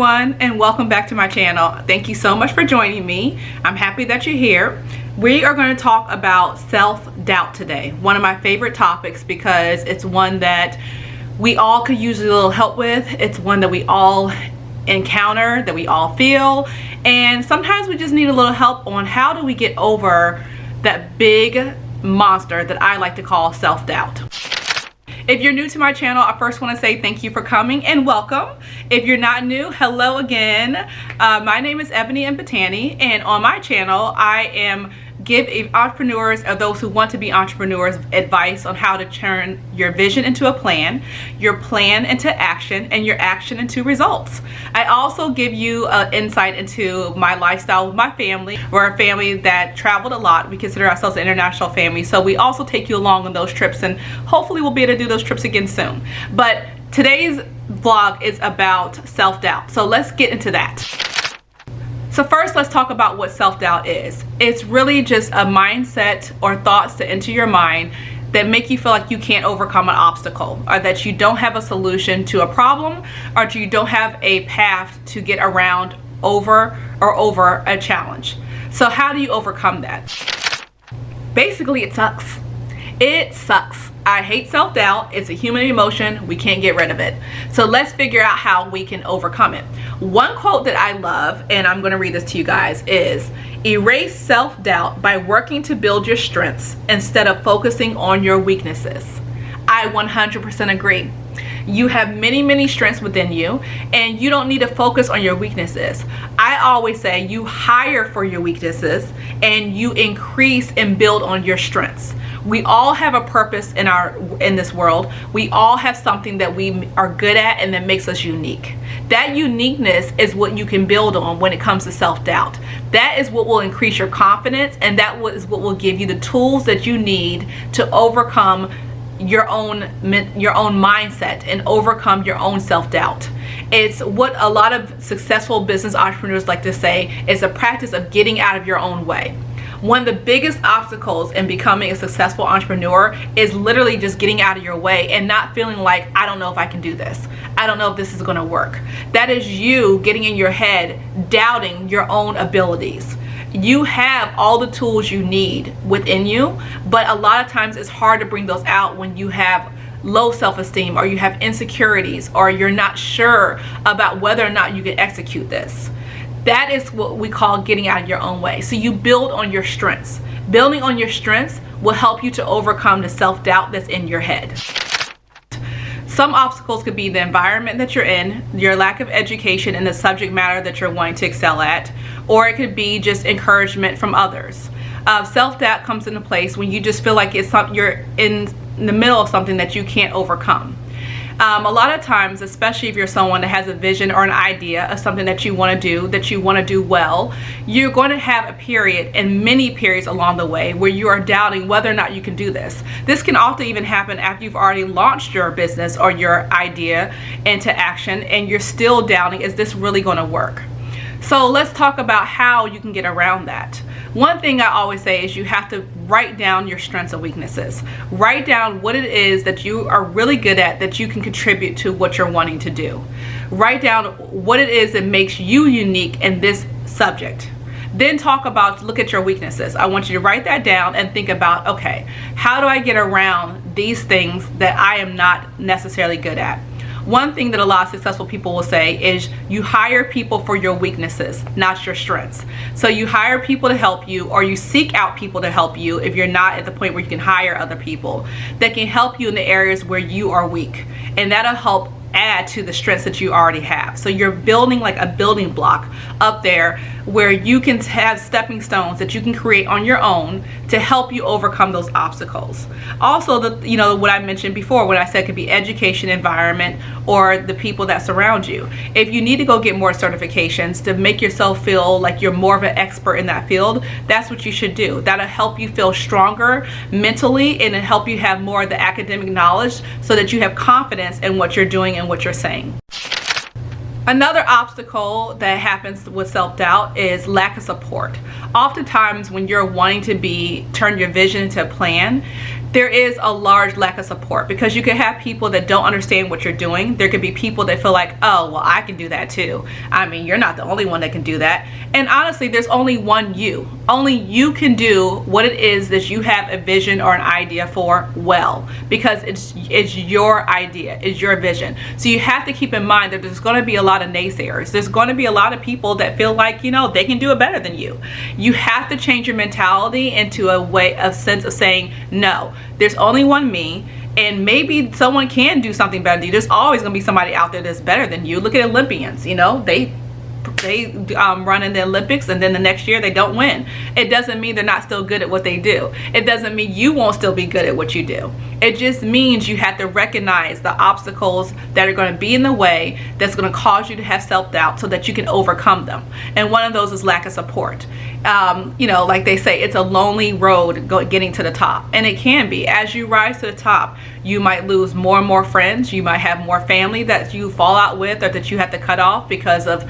everyone, and welcome back to my channel. Thank you so much for joining me. I'm happy that you're here. We are going to talk about self-doubt today, one of my favorite topics because it's one that we all could use a little help with. It's one that we all encounter, that we all feel, and sometimes we just need a little help on how do we get over that big monster that I like to call self-doubt. If you're new to my channel, I first want to say thank you for coming and welcome. If you're not new, hello again. My name is Ebony Mpatani, and on my channel I give entrepreneurs or those who want to be entrepreneurs advice on how to turn your vision into a plan, your plan into action, and your action into results. I also give you insight into my lifestyle with my family. We're a family that traveled a lot. We consider ourselves an international family, so we also take you along on those trips, and hopefully we'll be able to do those trips again soon. But today's vlog is about self-doubt, so let's get into that. So first, let's talk about what self-doubt is. It's really just a mindset or thoughts that enter your mind that make you feel like you can't overcome an obstacle, or that you don't have a solution to a problem, or you don't have a path to get around over a challenge. So how do you overcome that? Basically, it sucks. It sucks. I hate self-doubt. It's a human emotion. We can't get rid of it. So let's figure out how we can overcome it. One quote that I love, and I'm going to read this to you guys, is erase self-doubt by working to build your strengths instead of focusing on your weaknesses. I 100% agree. You have many strengths within you, and you don't need to focus on your weaknesses. I always say you hire for your weaknesses and you increase and build on your strengths. We all have a purpose in this world. We all have something that we are good at and that makes us unique. That uniqueness is what you can build on when it comes to self-doubt. That is what will increase your confidence, and that is what will give you the tools that you need to overcome your own mindset and overcome your own self-doubt. It's what a lot of successful business entrepreneurs like to say is a practice of getting out of your own way. One of the biggest obstacles in becoming a successful entrepreneur is literally just getting out of your way and not feeling like, I don't know if I can do this. I don't know if this is going to work. That is you getting in your head, doubting your own abilities. You have all the tools you need within you, but a lot of times it's hard to bring those out when you have low self-esteem, or you have insecurities, or you're not sure about whether or not you can execute this. That is what we call getting out of your own way. So you build on your strengths. Building on your strengths will help you to overcome the self-doubt that's in your head. Some obstacles could be the environment that you're in, your lack of education in the subject matter that you're wanting to excel at, or it could be just encouragement from others. Self-doubt comes into place when you just feel like you're in the middle of something that you can't overcome. A lot of times, especially if you're someone that has a vision or an idea of something that you want to do well, you're going to have a period, and many periods along the way, where you are doubting whether or not you can do this. This can often even happen after you've already launched your business or your idea into action, and you're still doubting, is this really going to work? So let's talk about how you can get around that. One thing I always say is you have to write down your strengths and weaknesses. Write down what it is that you are really good at that you can contribute to what you're wanting to do. Write down what it is that makes you unique in this subject. Then look at your weaknesses. I want you to write that down and think about, okay, how do I get around these things that I am not necessarily good at? One thing that a lot of successful people will say is you hire people for your weaknesses, not your strengths. So you hire people to help you, or you seek out people to help you if you're not at the point where you can hire other people that can help you in the areas where you are weak. And that'll help add to the strengths that you already have. So you're building like a building block up there where you can have stepping stones that you can create on your own to help you overcome those obstacles. Also, what I mentioned before when I said it could be education, environment, or the people that surround you. If you need to go get more certifications to make yourself feel like you're more of an expert in that field, that's what you should do. That'll help you feel stronger mentally, and it'll help you have more of the academic knowledge so that you have confidence in what you're doing and what you're saying. Another obstacle that happens with self-doubt is lack of support. Oftentimes when you're wanting to turn your vision into a plan, there is a large lack of support, because you can have people that don't understand what you're doing. There could be people that feel like, oh, well, I can do that too. I mean, you're not the only one that can do that. And honestly, there's only one you. Only you can do what it is that you have a vision or an idea for well, because it's your idea, it's your vision. So you have to keep in mind that there's going to be a lot of naysayers. There's going to be a lot of people that feel like, you know, they can do it better than you. You have to change your mentality into a sense of saying, no, there's only one me, and maybe someone can do something better than you. There's always going to be somebody out there that's better than you. Look at Olympians, you know, they run in the Olympics and then the next year they don't win. It doesn't mean they're not still good at what they do. It doesn't mean you won't still be good at what you do. It just means you have to recognize the obstacles that are going to be in the way, that's going to cause you to have self-doubt, so that you can overcome them. And one of those is lack of support. You know, like they say, it's a lonely road getting to the top, and it can be. As you rise to the top, you might lose more and more friends. You might have more family that you fall out with, or that you have to cut off because of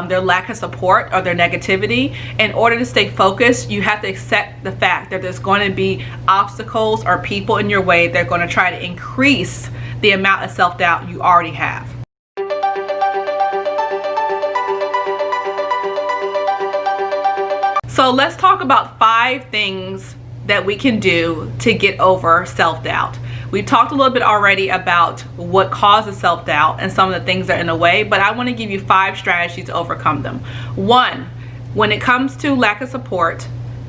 their lack of support or their negativity. In order to stay focused, you have to accept the fact that there's going to be obstacles or people in your way that are going to try to increase the amount of self-doubt you already have. So let's talk about 5 things that we can do to get over self-doubt. We've talked a little bit already about what causes self-doubt and some of the things that are in the way, but I want to give you 5 strategies to overcome them. 1, when it comes to lack of support,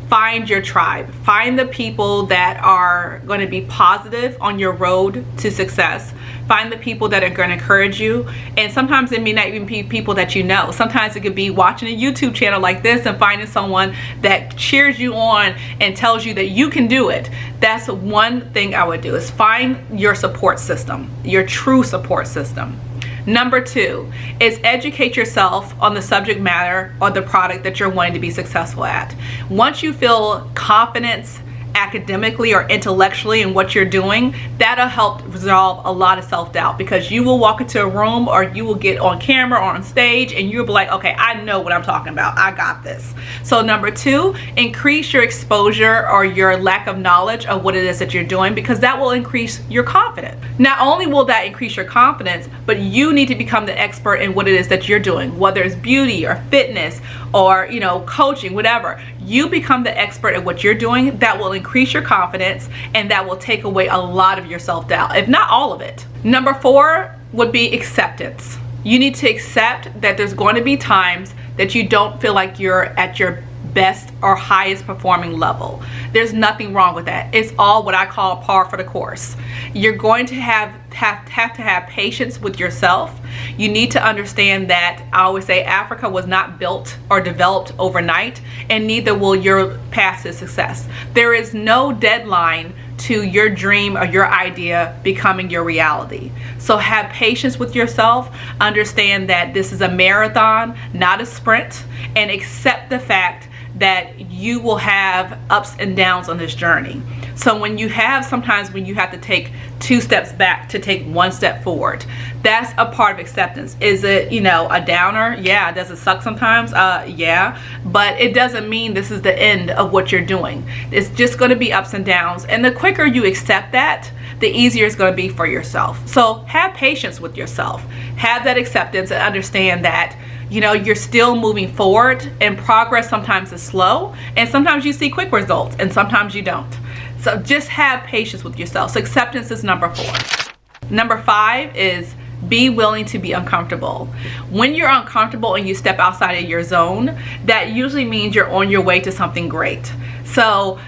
find your tribe. Find the people that are going to be positive on your road to success. Find the people that are going to encourage you. And sometimes it may not even be people that you know. Sometimes it could be watching a YouTube channel like this and finding someone that cheers you on and tells you that you can do it. That's one thing I would do, is find your support system, your true support system. Number 2 is educate yourself on the subject matter or the product that you're wanting to be successful at. Once you feel confidence academically or intellectually in what you're doing, that'll help resolve a lot of self-doubt, because you will walk into a room or you will get on camera or on stage and you'll be like, okay, I know what I'm talking about. I got this. So number 2, increase your exposure or your lack of knowledge of what it is that you're doing, because that will increase your confidence. Not only will that increase your confidence, but you need to become the expert in what it is that you're doing, whether it's beauty or fitness or, you know, coaching, whatever. You become the expert at what you're doing. That will increase your confidence, and that will take away a lot of your self-doubt, if not all of it. Number 4 would be acceptance. You need to accept that there's going to be times that you don't feel like you're at your best or highest performing level. There's nothing wrong with that. It's all what I call par for the course. You're going to have to have patience with yourself. You need to understand that I always say Africa was not built or developed overnight, and neither will your path to success. There is no deadline to your dream or your idea becoming your reality. So have patience with yourself. Understand that this is a marathon, not a sprint, and accept the fact that you will have ups and downs on this journey. So when you have, sometimes when you have to take 2 steps back to take 1 step forward, that's a part of acceptance. Is it, you know, a downer? Yeah. Does it suck sometimes? Yeah. But it doesn't mean this is the end of what you're doing. It's just going to be ups and downs. And the quicker you accept that, the easier it's going to be for yourself. So have patience with yourself. Have that acceptance and understand that, you know, you're still moving forward, and progress sometimes is slow, and sometimes you see quick results and sometimes you don't. So just have patience with yourself. So acceptance is number 4. Number 5 is be willing to be uncomfortable. When you're uncomfortable and you step outside of your zone, that usually means you're on your way to something great. So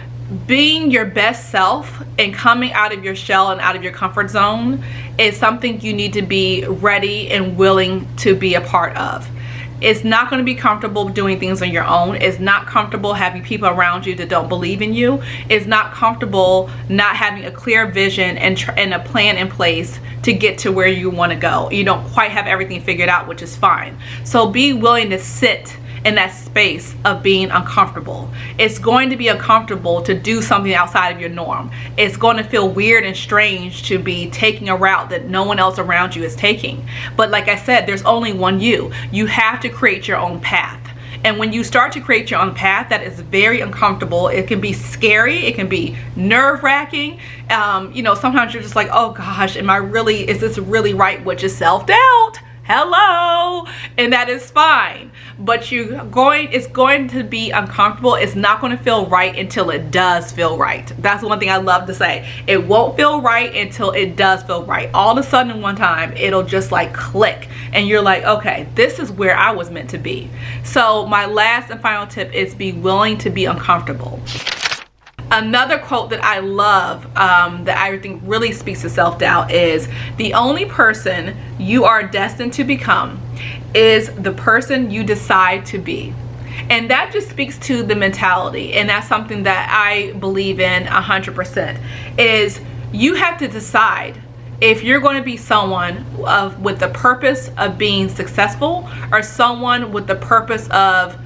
being your best self and coming out of your shell and out of your comfort zone is something you need to be ready and willing to be a part of. It's not going to be comfortable doing things on your own. It's not comfortable having people around you that don't believe in you. It's not comfortable not having a clear vision and a plan in place to get to where you want to go. You don't quite have everything figured out, which is fine. So be willing to sit in that space of being uncomfortable. It's going to be uncomfortable to do something outside of your norm. It's going to feel weird and strange to be taking a route that no one else around you is taking. But like I said, there's only one you. You have to create your own path. And when you start to create your own path, that is very uncomfortable. It can be scary. It can be nerve-wracking. You know, sometimes you're just like, oh gosh, is this really right? Which is self-doubt. Hello. And that is fine, but it's going to be uncomfortable. It's not going to feel right until it does feel right. That's one thing I love to say. It won't feel right until it does feel right. All of a sudden one time it'll just like click and you're like, okay, this is where I was meant to be. So my last and final tip is be willing to be uncomfortable. Another quote that I love that I think really speaks to self-doubt is, the only person you are destined to become is the person you decide to be. And that just speaks to the mentality, and that's something that I believe in 100%, is you have to decide if you're going to be someone with the purpose of being successful, or someone with the purpose of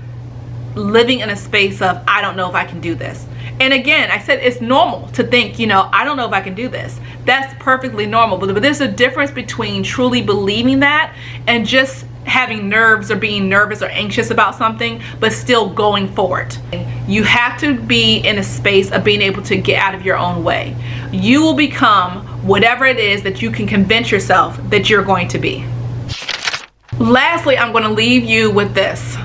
living in a space of, I don't know if I can do this. And again, I said it's normal to think, you know, I don't know if I can do this. That's perfectly normal. But there's a difference between truly believing that and just having nerves or being nervous or anxious about something, but still going for it. You have to be in a space of being able to get out of your own way. You will become whatever it is that you can convince yourself that you're going to be. Lastly, I'm going to leave you with this.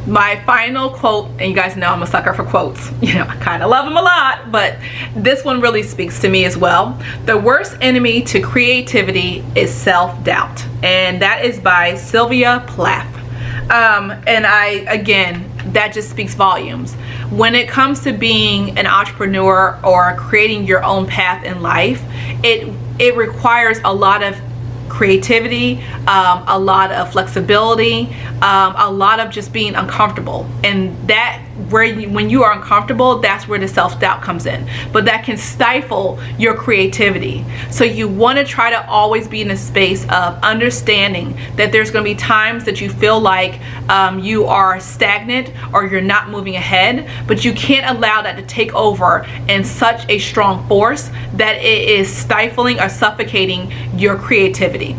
My final quote, and you guys know I'm a sucker for quotes. You know, I kind of love them a lot, but this one really speaks to me as well. The worst enemy to creativity is self-doubt. And that is by Sylvia Plath. Again, that just speaks volumes. When it comes to being an entrepreneur or creating your own path in life, it requires a lot of creativity, a lot of flexibility, a lot of just being uncomfortable. And that when you are uncomfortable, that's where the self-doubt comes in. But that can stifle your creativity. So you want to try to always be in a space of understanding that there's going to be times that you feel like you are stagnant or you're not moving ahead, but you can't allow that to take over in such a strong force that it is stifling or suffocating your creativity.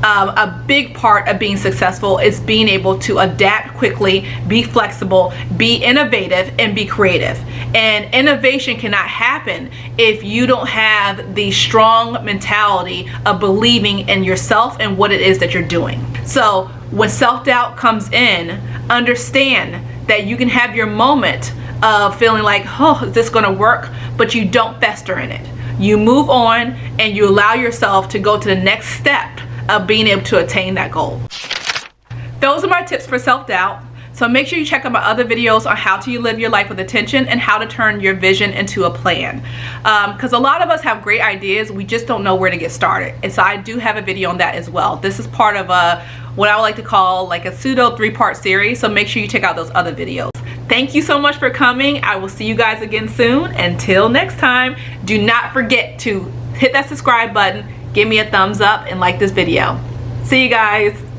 A big part of being successful is being able to adapt quickly, be flexible, be innovative, and be creative. And innovation cannot happen if you don't have the strong mentality of believing in yourself and what it is that you're doing. So when self-doubt comes in, understand that you can have your moment of feeling like, oh, is this going to work? But you don't fester in it. You move on and you allow yourself to go to the next step of being able to attain that goal. Those are my tips for self-doubt. So make sure you check out my other videos on how to live your life with intention and how to turn your vision into a plan. Because a lot of us have great ideas, we just don't know where to get started. And so I do have a video on that as well. This is part of what I would like to call like a pseudo 3-part series. So make sure you check out those other videos. Thank you so much for coming. I will see you guys again soon. Until next time, do not forget to hit that subscribe button, give me a thumbs up, and like this video. See you guys.